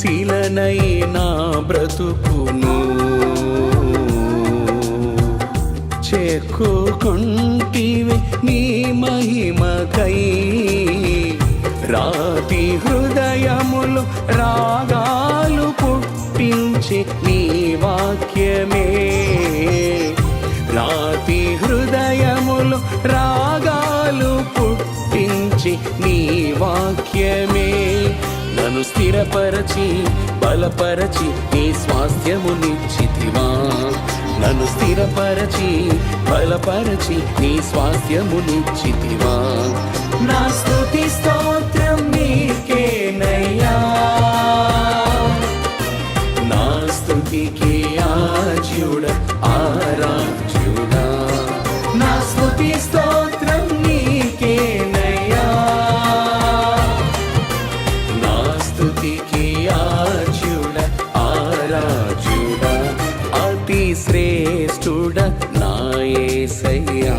శిలనైనా బ్రతుకును చెక్కుకుంటివి నీ మహిమకై రాతి హృదయములు రాగాలు పుట్టించి నీ వాక్యమే రాతి హృదయములు రాగాలు పుట్టించి నీ వాక్యమే నన్ను స్థిరపరచి బలపరచి నీ స్వాస్థ్యమునిచ్చితివా నన్ను స్థిరపరచి బలపరచి నీ స్వాస్థ్యమునిచ్చితివా నా స్తుతి స్తోత్రం నీకేనయ్యా నా స్తుతికి ఆజ్యుడ ఆరాధ్యుడా నా స్తుతి స్తోత్రం నీకేనయ్యా నా స్తుతికి ఆజ్యుడ ఆరాధ్యుడా అతి శ్రేష్ఠుడ నా యేసయ్యా